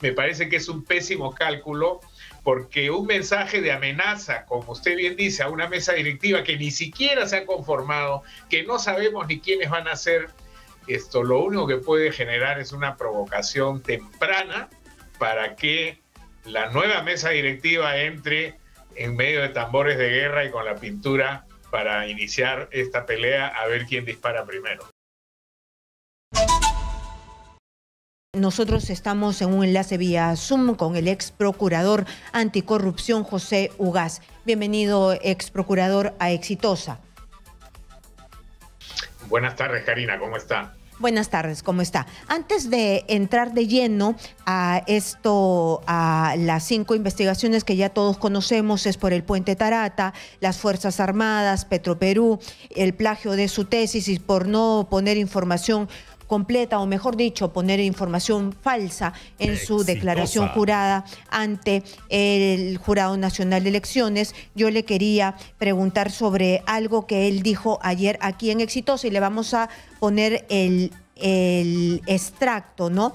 me parece que es un pésimo cálculo, porque un mensaje de amenaza, como usted bien dice, a una mesa directiva que ni siquiera se ha conformado, que no sabemos ni quiénes van a ser, esto lo único que puede generar es una provocación temprana para que la nueva mesa directiva entre en medio de tambores de guerra y con la pintura para iniciar esta pelea a ver quién dispara primero. Nosotros estamos en un enlace vía Zoom con el ex procurador anticorrupción José Ugaz. Bienvenido, ex procurador, a Exitosa. Buenas tardes, Karina, ¿cómo está? Buenas tardes, ¿cómo está? Antes de entrar de lleno a las 5 investigaciones que ya todos conocemos, es por el Puente Tarata, las Fuerzas Armadas, Petroperú, el plagio de su tesis y por no poner información completa, o mejor dicho, poner información falsa en su declaración jurada ante el Jurado Nacional de Elecciones. Yo le quería preguntar sobre algo que él dijo ayer aquí en Exitosa y le vamos a poner el extracto, ¿no?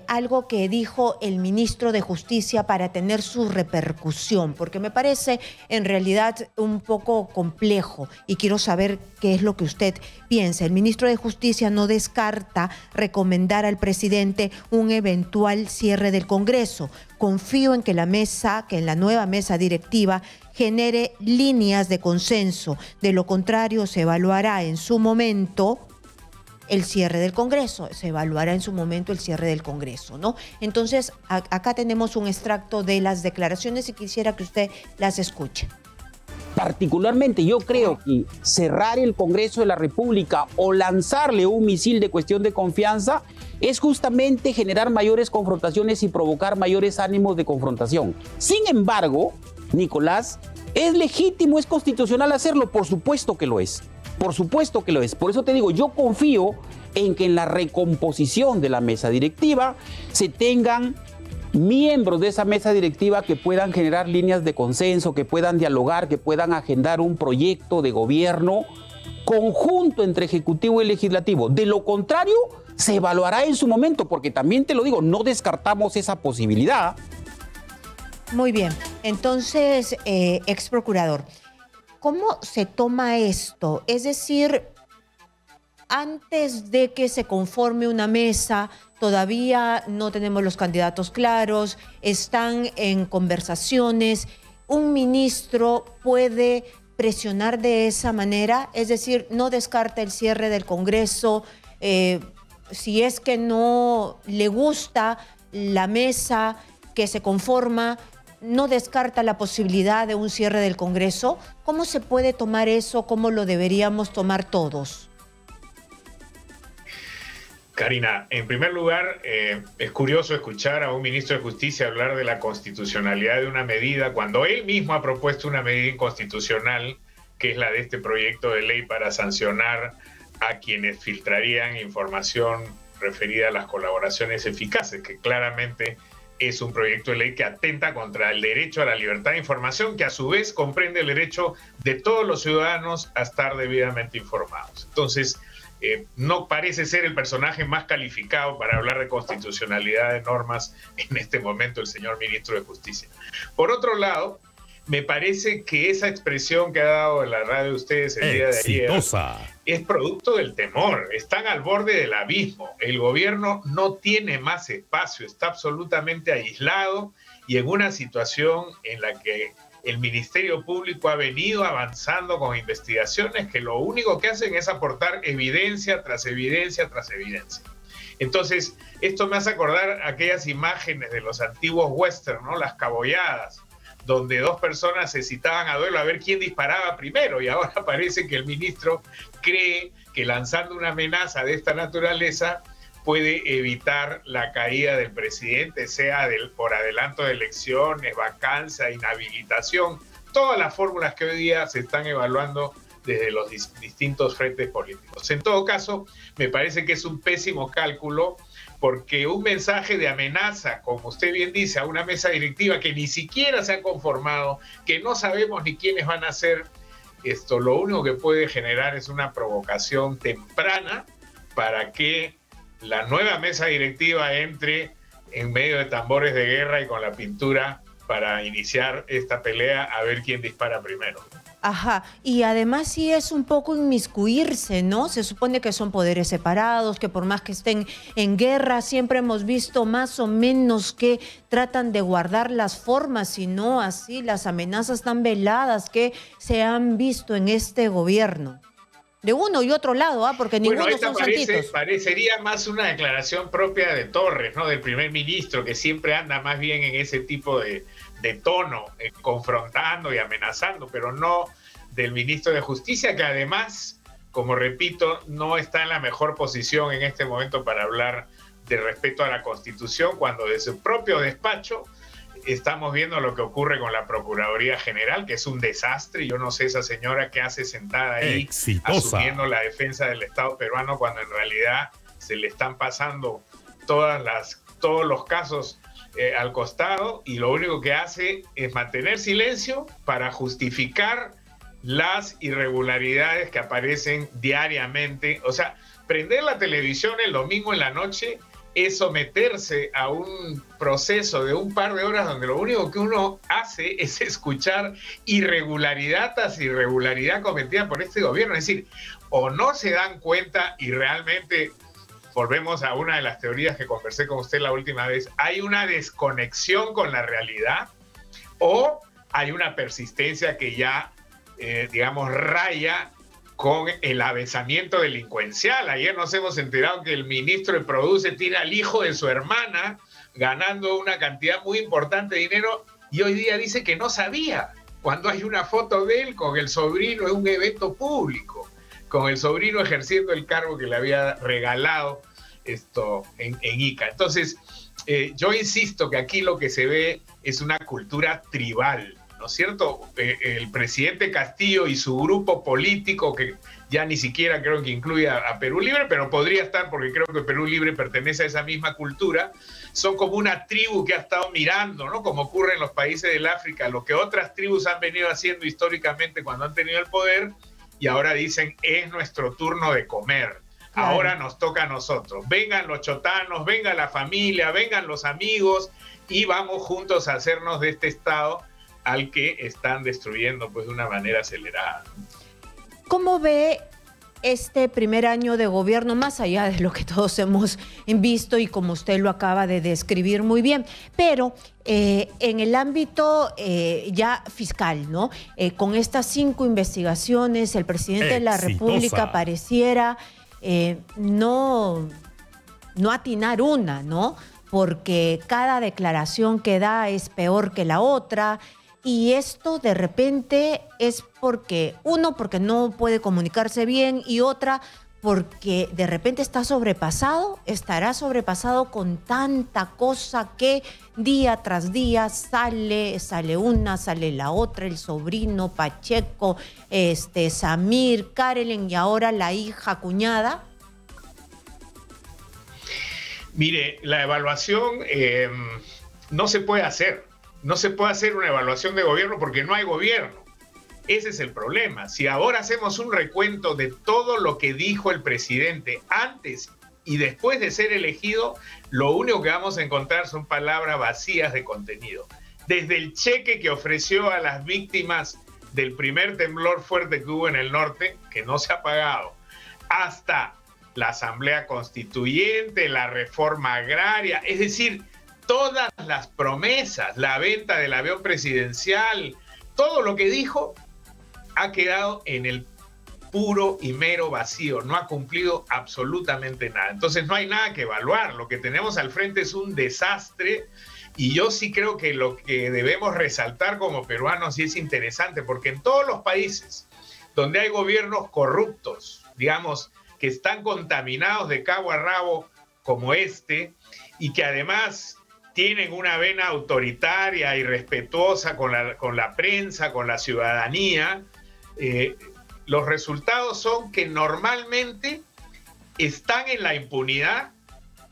Algo que dijo el ministro de Justicia para tener su repercusión, porque me parece en realidad un poco complejo y quiero saber qué es lo que usted piensa. El ministro de Justicia no descarta recomendar al presidente un eventual cierre del Congreso. Confío en que en la nueva mesa directiva genere líneas de consenso. De lo contrario, se evaluará en su momento el cierre del Congreso, se evaluará en su momento el cierre del Congreso, ¿no? Entonces, acá tenemos un extracto de las declaraciones y quisiera que usted las escuche. Particularmente yo creo que cerrar el Congreso de la República o lanzarle un misil de cuestión de confianza es justamente generar mayores confrontaciones y provocar mayores ánimos de confrontación. Sin embargo, Nicolás, es legítimo, es constitucional hacerlo, por supuesto que lo es. Por supuesto que lo es. Por eso te digo, yo confío en que en la recomposición de la mesa directiva se tengan miembros de esa mesa directiva que puedan generar líneas de consenso, que puedan dialogar, que puedan agendar un proyecto de gobierno conjunto entre Ejecutivo y Legislativo. De lo contrario, se evaluará en su momento, porque también te lo digo, no descartamos esa posibilidad. Muy bien. Entonces, ex procurador, ¿cómo se toma esto? Es decir, antes de que se conforme una mesa, todavía no tenemos los candidatos claros, están en conversaciones. ¿Un ministro puede presionar de esa manera? Es decir, no descarta el cierre del Congreso. Si es que no le gusta la mesa que se conforma, no descarta la posibilidad de un cierre del Congreso. ¿Cómo se puede tomar eso? ¿Cómo lo deberíamos tomar todos? Karina, en primer lugar, es curioso escuchar a un ministro de Justicia hablar de la constitucionalidad de una medida cuando él mismo ha propuesto una medida inconstitucional, que es la de este proyecto de ley para sancionar a quienes filtrarían información referida a las colaboraciones eficaces, que claramente es un proyecto de ley que atenta contra el derecho a la libertad de información, que a su vez comprende el derecho de todos los ciudadanos a estar debidamente informados. Entonces, no parece ser el personaje más calificado para hablar de constitucionalidad de normas en este momento el señor ministro de Justicia. Por otro lado, me parece que esa expresión que ha dado en la radio de ustedes el día de ayer es producto del temor. Están al borde del abismo. El gobierno no tiene más espacio, está absolutamente aislado y en una situación en la que el Ministerio Público ha venido avanzando con investigaciones que lo único que hacen es aportar evidencia tras evidencia tras evidencia. Entonces, esto me hace acordar aquellas imágenes de los antiguos western, ¿no? Las cabolladas, donde dos personas se citaban a duelo a ver quién disparaba primero, y ahora parece que el ministro cree que lanzando una amenaza de esta naturaleza puede evitar la caída del presidente, sea por adelanto de elecciones, vacancia, inhabilitación, todas las fórmulas que hoy día se están evaluando desde los distintos frentes políticos. En todo caso, me parece que es un pésimo cálculo, porque un mensaje de amenaza, como usted bien dice, a una mesa directiva que ni siquiera se ha conformado, que no sabemos ni quiénes van a ser, esto lo único que puede generar es una provocación temprana para que la nueva mesa directiva entre en medio de tambores de guerra y con la pintura para iniciar esta pelea a ver quién dispara primero. Ajá, y además sí es un poco inmiscuirse, ¿no? Se supone que son poderes separados, que por más que estén en guerra, siempre hemos visto más o menos que tratan de guardar las formas, y no así las amenazas tan veladas que se han visto en este gobierno. De uno y otro lado, porque ninguno son santitos. Parecería más una declaración propia de Torres, ¿no? Del primer ministro, que siempre anda más bien en ese tipo de tono, confrontando y amenazando, pero no del ministro de Justicia, que además, como repito, no está en la mejor posición en este momento para hablar de respeto a la Constitución, cuando de su propio despacho estamos viendo lo que ocurre con la Procuraduría General, que es un desastre. Yo no sé esa señora que hace sentada ahí asumiendo la defensa del Estado peruano, cuando en realidad se le están pasando todos los casos al costado, y lo único que hace es mantener silencio para justificar las irregularidades que aparecen diariamente. O sea, prender la televisión el domingo en la noche es someterse a un proceso de un par de horas donde lo único que uno hace es escuchar irregularidad tras irregularidad cometida por este gobierno. Es decir, o no se dan cuenta y realmente, volvemos a una de las teorías que conversé con usted la última vez, hay una desconexión con la realidad, o hay una persistencia que ya, digamos, raya con el avesamiento delincuencial. Ayer nos hemos enterado que el ministro de Produce tiene al hijo de su hermana ganando una cantidad muy importante de dinero, y hoy día dice que no sabía, cuando hay una foto de él con el sobrino en un evento público, con el sobrino ejerciendo el cargo que le había regalado en Ica. Entonces, yo insisto que aquí lo que se ve es una cultura tribal, ¿no es cierto? El presidente Castillo y su grupo político, que ya ni siquiera creo que incluye a Perú Libre, pero podría estar, porque creo que Perú Libre pertenece a esa misma cultura, son como una tribu que ha estado mirando, ¿no? Como ocurre en los países del África, lo que otras tribus han venido haciendo históricamente cuando han tenido el poder, y ahora dicen, es nuestro turno de comer. Claro. Ahora nos toca a nosotros. Vengan los chotanos, venga la familia, vengan los amigos, y vamos juntos a hacernos de este Estado al que están destruyendo, pues, de una manera acelerada. ¿Cómo ve este primer año de gobierno, más allá de lo que todos hemos visto y como usted lo acaba de describir muy bien, pero en el ámbito ya fiscal, ¿no? Con estas 5 investigaciones, el presidente de la República pareciera no atinar una, ¿no? Porque cada declaración que da es peor que la otra. Y esto de repente es porque, uno, porque no puede comunicarse bien, y otra, porque de repente estará sobrepasado con tanta cosa que día tras día sale una, sale la otra, el sobrino, Pacheco, Samir, Karelen, y ahora la hija cuñada. Mire, la evaluación no se puede hacer. No se puede hacer una evaluación de gobierno porque no hay gobierno. Ese es el problema. Si ahora hacemos un recuento de todo lo que dijo el presidente antes y después de ser elegido, lo único que vamos a encontrar son palabras vacías de contenido. Desde el cheque que ofreció a las víctimas del primer temblor fuerte que hubo en el norte, que no se ha pagado, hasta la Asamblea Constituyente, la reforma agraria, es decir, todas las promesas, la venta del avión presidencial, todo lo que dijo ha quedado en el puro y mero vacío, no ha cumplido absolutamente nada. Entonces no hay nada que evaluar, lo que tenemos al frente es un desastre, y yo sí creo que lo que debemos resaltar como peruanos sí es interesante, porque en todos los países donde hay gobiernos corruptos, digamos, que están contaminados de cabo a rabo como este, y que además tienen una vena autoritaria y respetuosa con la prensa, con la ciudadanía, los resultados son que normalmente están en la impunidad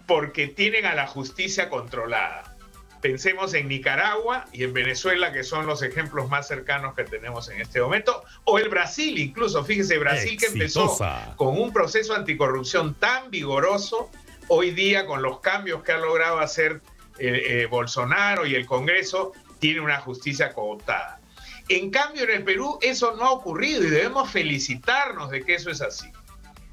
porque tienen a la justicia controlada. Pensemos en Nicaragua y en Venezuela, que son los ejemplos más cercanos que tenemos en este momento, o el Brasil incluso. Fíjese, Brasil que empezó con un proceso anticorrupción tan vigoroso, hoy día con los cambios que ha logrado hacer Bolsonaro y el Congreso tiene una justicia cooptada. En cambio, en el Perú eso no ha ocurrido y debemos felicitarnos de que eso es así.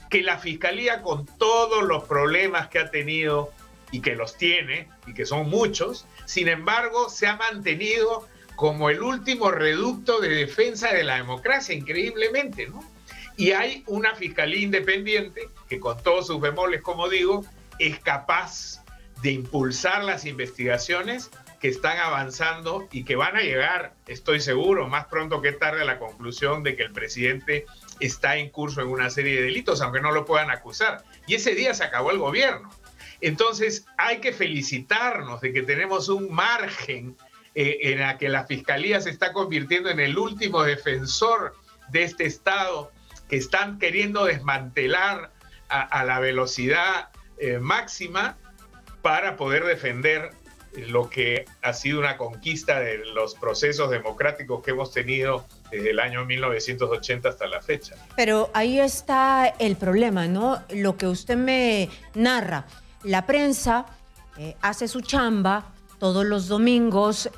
Que la Fiscalía, con todos los problemas que ha tenido y que los tiene, y que son muchos, sin embargo, se ha mantenido como el último reducto de defensa de la democracia, increíblemente, ¿no? Y hay una Fiscalía independiente que, con todos sus bemoles, como digo, es capaz de impulsar las investigaciones que están avanzando y que van a llegar, estoy seguro, más pronto que tarde, a la conclusión de que el presidente está incurso en una serie de delitos, aunque no lo puedan acusar. Y ese día se acabó el gobierno. Entonces hay que felicitarnos de que tenemos un margen en la que la Fiscalía se está convirtiendo en el último defensor de este Estado, que están queriendo desmantelar a la velocidad máxima para poder defender lo que ha sido una conquista de los procesos democráticos que hemos tenido desde el año 1980 hasta la fecha. Pero ahí está el problema, ¿no? Lo que usted me narra. La prensa hace su chamba, todos los domingos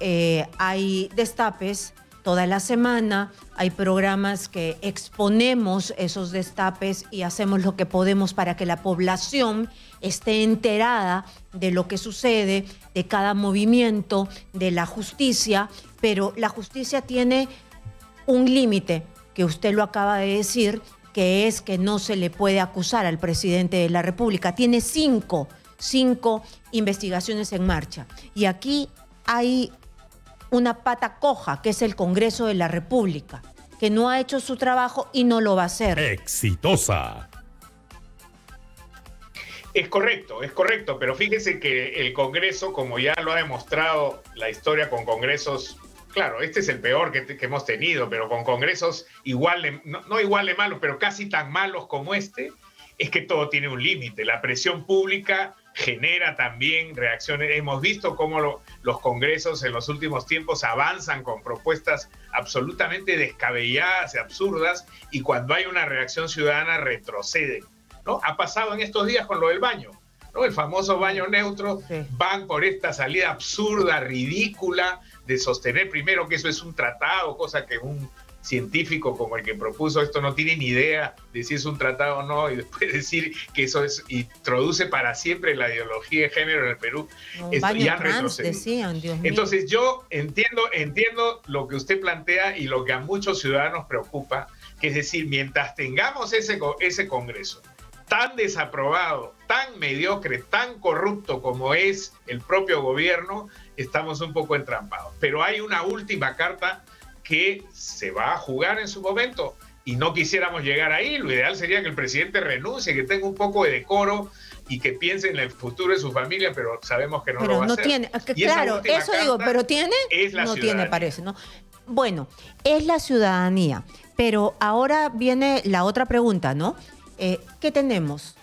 hay destapes, toda la semana hay programas que exponemos esos destapes y hacemos lo que podemos para que la población esté enterada de lo que sucede, de cada movimiento, de la justicia, pero la justicia tiene un límite, que usted lo acaba de decir, que es que no se le puede acusar al presidente de la República. Tiene cinco investigaciones en marcha. Y aquí hay una pata coja, que es el Congreso de la República, que no ha hecho su trabajo y no lo va a hacer. Exitosa. Es correcto, pero fíjese que el Congreso, como ya lo ha demostrado la historia con congresos, claro, este es el peor que hemos tenido, pero con congresos igual, no igual de malos, pero casi tan malos como este, es que todo tiene un límite. La presión pública genera también reacciones. Hemos visto cómo los congresos en los últimos tiempos avanzan con propuestas absolutamente descabelladas y absurdas, y cuando hay una reacción ciudadana retroceden, ¿no? Ha pasado en estos días con lo del baño, ¿no? El famoso baño neutro. Sí. Van por esta salida absurda, ridícula, de sostener primero que eso es un tratado, cosa que un científico como el que propuso esto no tiene ni idea de si es un tratado o no, y después decir que eso introduce para siempre la ideología de género en el Perú. Esto ya decían, Dios mío. Entonces yo entiendo lo que usted plantea y lo que a muchos ciudadanos preocupa, que es decir, mientras tengamos ese Congreso tan desaprobado, tan mediocre, tan corrupto como es el propio gobierno, estamos un poco entrampados. Pero hay una última carta que se va a jugar en su momento y no quisiéramos llegar ahí. Lo ideal sería que el presidente renuncie, que tenga un poco de decoro y que piense en el futuro de su familia, pero sabemos que no lo va a hacer. Tiene, claro, eso digo, pero tiene, no tiene, parece, ¿no? Bueno, es la ciudadanía, pero ahora viene la otra pregunta, ¿no? ¿Qué tenemos?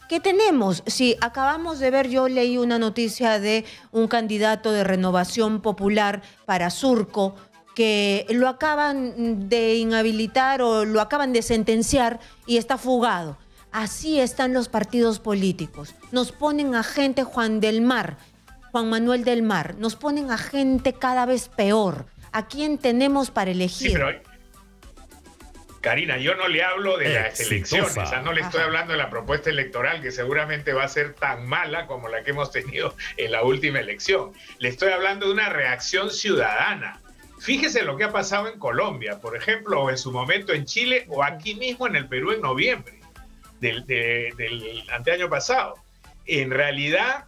¿Qué tenemos? Si acabamos de ver, yo leí una noticia de un candidato de Renovación Popular para Surco, que lo acaban de inhabilitar o lo acaban de sentenciar y está fugado. Así están los partidos políticos. Nos ponen a gente, Juan Manuel del Mar, nos ponen a gente cada vez peor. ¿A quién tenemos para elegir? Sí, pero Karina, yo no le hablo de las elecciones, no le estoy hablando de la propuesta electoral, que seguramente va a ser tan mala como la que hemos tenido en la última elección. Le estoy hablando de una reacción ciudadana. Fíjese lo que ha pasado en Colombia, por ejemplo, o en su momento en Chile, o aquí mismo en el Perú en noviembre del anteaño pasado. En realidad,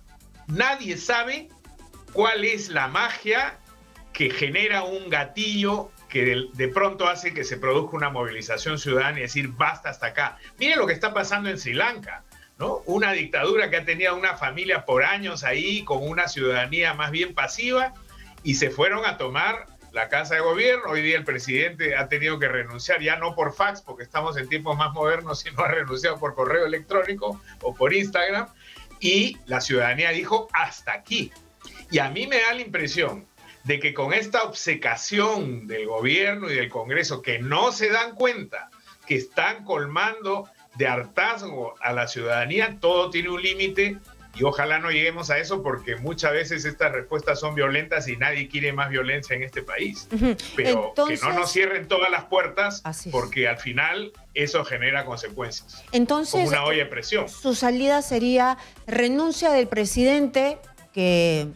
nadie sabe cuál es la magia que genera un gatillo que de pronto hace que se produzca una movilización ciudadana y decir, basta hasta acá. Mire lo que está pasando en Sri Lanka, ¿no? Una dictadura que ha tenido una familia por años ahí, con una ciudadanía más bien pasiva, y se fueron a tomar la casa de gobierno. Hoy día el presidente ha tenido que renunciar, ya no por fax, porque estamos en tiempos más modernos, sino ha renunciado por correo electrónico o por Instagram, y la ciudadanía dijo, hasta aquí. Y a mí me da la impresión de que con esta obcecación del gobierno y del Congreso, que no se dan cuenta que están colmando de hartazgo a la ciudadanía, todo tiene un límite, Y ojalá no lleguemos a eso, porque muchas veces estas respuestas son violentas y nadie quiere más violencia en este país. Pero entonces, que no nos cierren todas las puertas, porque al final eso genera consecuencias. Entonces, como una olla de presión. Su salida sería renuncia del presidente, que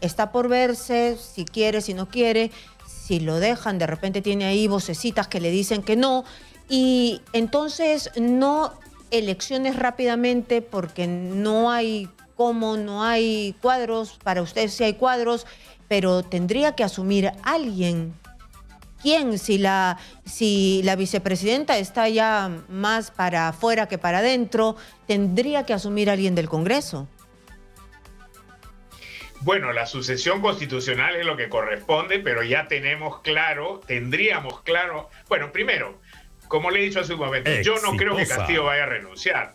está por verse, si quiere, si no quiere, si lo dejan, de repente tiene ahí vocecitas que le dicen que no, y entonces no elecciones rápidamente porque no hay cómo, no hay cuadros, para usted sí hay cuadros, pero tendría que asumir alguien. ¿Quién? Si la vicepresidenta está ya más para afuera que para adentro, tendría que asumir alguien del Congreso. Bueno, la sucesión constitucional es lo que corresponde, pero ya tendríamos claro. Bueno, primero, como le he dicho hace un momento, yo no creo que Castillo vaya a renunciar.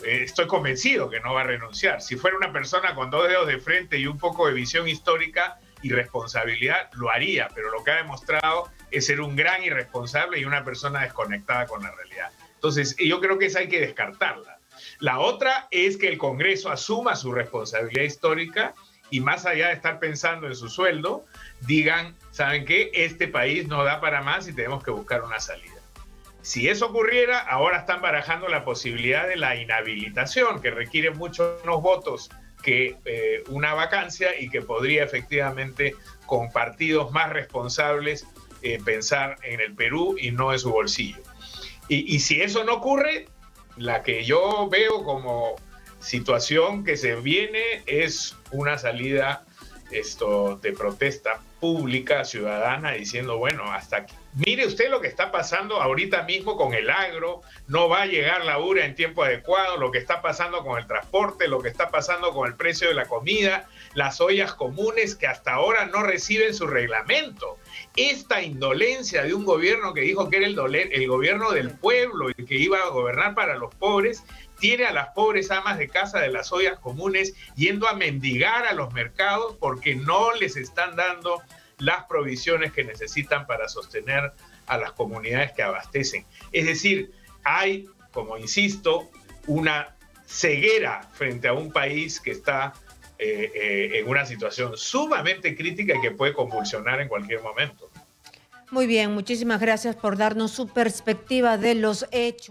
Estoy convencido que no va a renunciar. Si fuera una persona con 2 dedos de frente y un poco de visión histórica y responsabilidad, lo haría, pero lo que ha demostrado es ser un gran irresponsable y una persona desconectada con la realidad. Entonces, yo creo que esa hay que descartarla. La otra es que el Congreso asuma su responsabilidad histórica y, más allá de estar pensando en su sueldo, digan, ¿saben qué? Este país no da para más y tenemos que buscar una salida. Si eso ocurriera, ahora están barajando la posibilidad de la inhabilitación, que requiere muchos menos votos que una vacancia y que podría efectivamente, con partidos más responsables, pensar en el Perú y no en su bolsillo. Y si eso no ocurre, la que yo veo como situación que se viene es una salida de protesta pública, ciudadana, diciendo, bueno, hasta aquí. Mire usted lo que está pasando ahorita mismo con el agro, no va a llegar la URA en tiempo adecuado, lo que está pasando con el transporte, lo que está pasando con el precio de la comida, las ollas comunes que hasta ahora no reciben su reglamento. Esta indolencia de un gobierno que dijo que era el gobierno del pueblo y que iba a gobernar para los pobres, tiene a las pobres amas de casa de las ollas comunes yendo a mendigar a los mercados porque no les están dando las provisiones que necesitan para sostener a las comunidades que abastecen. Es decir, hay, como insisto, una ceguera frente a un país que está en una situación sumamente crítica y que puede convulsionar en cualquier momento. Muy bien, muchísimas gracias por darnos su perspectiva de los hechos.